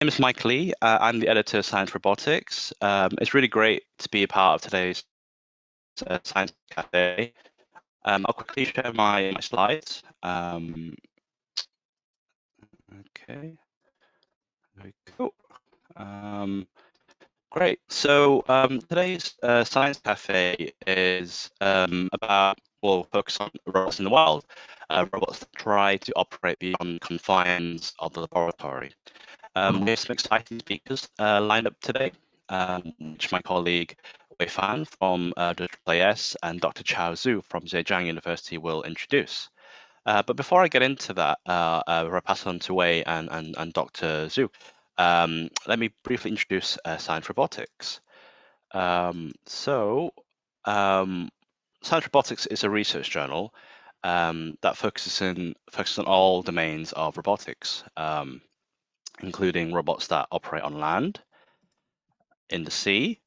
My name is Mike Lee. I'm the editor of Science Robotics. It's really great to be a part of today's Science Cafe. I'll quickly share my slides. Okay, there we go. Great. So today's Science Cafe is about, we'll focus on robots in the wild, robots that try to operate beyond confines of the laboratory. We have some exciting speakers lined up today, which my colleague Wei Fan from the AAAS and Dr. Chao Zhu from Zhejiang University will introduce. But before I get into that, I'll pass on to Wei and Dr. Zhu. Let me briefly introduce Science Robotics. Science Robotics is a research journal that focuses on all domains of robotics, including robots that operate on land, in the sea.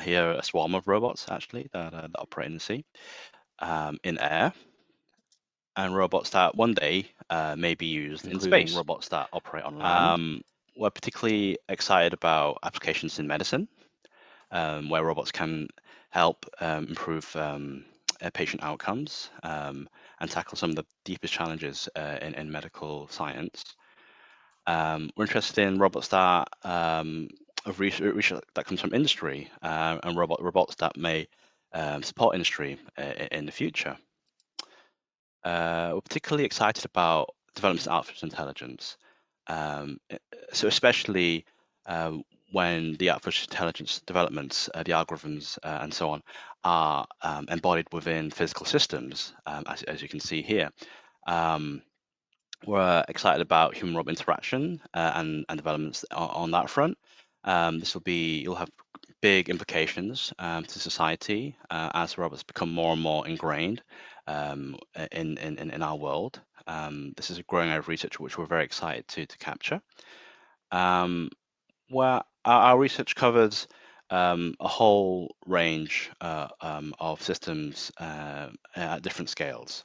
Here, a swarm of robots actually that operate in the sea, in air, and robots that one day may be used in space. Robots that operate on land. We're particularly excited about applications in medicine, where robots can help improve patient outcomes and tackle some of the deepest challenges in medical science. We're interested in robots that of research that comes from industry and robots that may support industry in the future. We're particularly excited about developments in artificial intelligence. So especially when the artificial intelligence developments, the algorithms and so on, are embodied within physical systems, as you can see here. We're excited about human-robot interaction and developments on that front. You'll have big implications to society as robots become more and more ingrained in our world. This is a growing area of research which we're very excited to capture. Where our research covers a whole range of systems at different scales.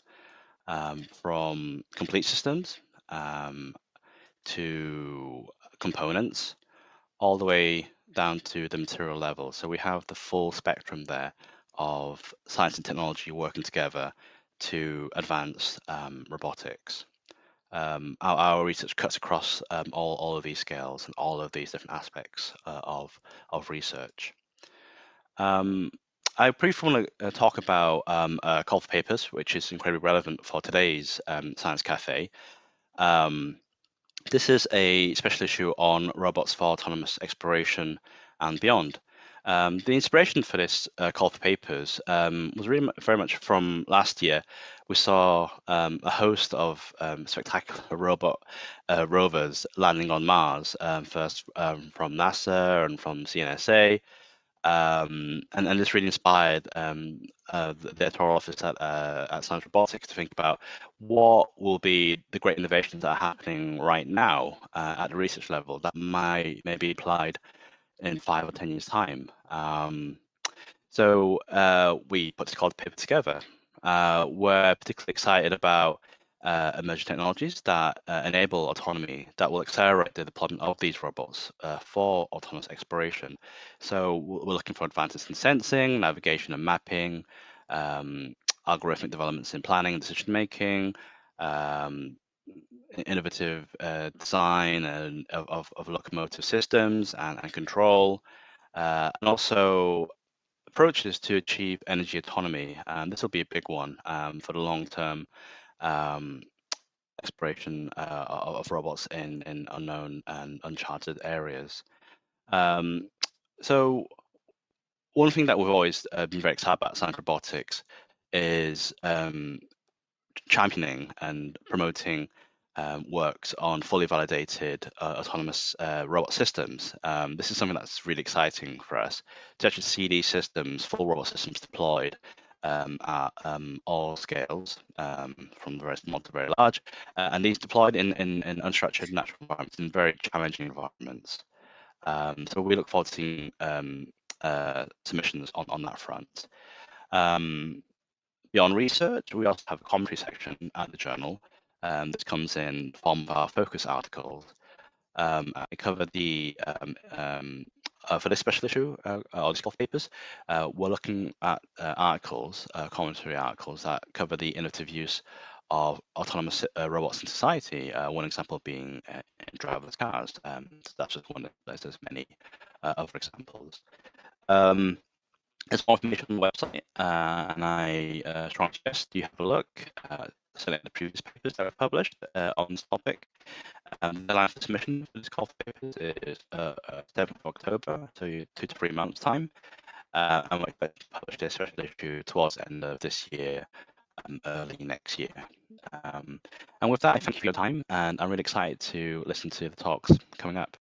From complete systems to components, all the way down to the material level. So we have the full spectrum there of science and technology working together to advance robotics. Our research cuts across all of these scales and all of these different aspects of research. I briefly want to talk about a call for papers, which is incredibly relevant for today's Science Cafe. This is a special issue on robots for autonomous exploration and beyond. The inspiration for this call for papers was really very much from last year. We saw a host of spectacular robot rovers landing on Mars, first from NASA and from CNSA. And this really inspired the editorial office at Science Robotics to think about what will be the great innovations that are happening right now at the research level that may be applied in 5 or 10 years' time. So we put this called paper together. We're particularly excited about emerging technologies that enable autonomy, that will accelerate the deployment of these robots for autonomous exploration. So we're looking for advances in sensing, navigation and mapping, algorithmic developments in planning and decision making, innovative design of locomotive systems and control, and also approaches to achieve energy autonomy. This will be a big one for the long-term exploration of robots in unknown and uncharted areas. So one thing that we've always been very excited about Science Robotics is championing and promoting works on fully validated autonomous robot systems. This is something that's really exciting for us to actually see these systems, full robot systems deployed at all scales, from very small to very large, and these deployed in unstructured natural environments, in very challenging environments. So we look forward to seeing submissions on that front. Beyond research, we also have a commentary section at the journal. This comes in the form of our focus articles. I covered for this special issue, or these golf papers, we're looking at articles, commentary articles that cover the innovative use of autonomous robots in society. One example being in driverless cars. So that's just one. There's many other examples. There's more information on the website, and I strongly suggest you have a look. Select the previous papers that were published on this topic. The last submission for this call for papers is 7th of October, so 2 to 3 months' time. And we expect to publish this special issue towards the end of this year, early next year. And with that, I thank you for your time, and I'm really excited to listen to the talks coming up.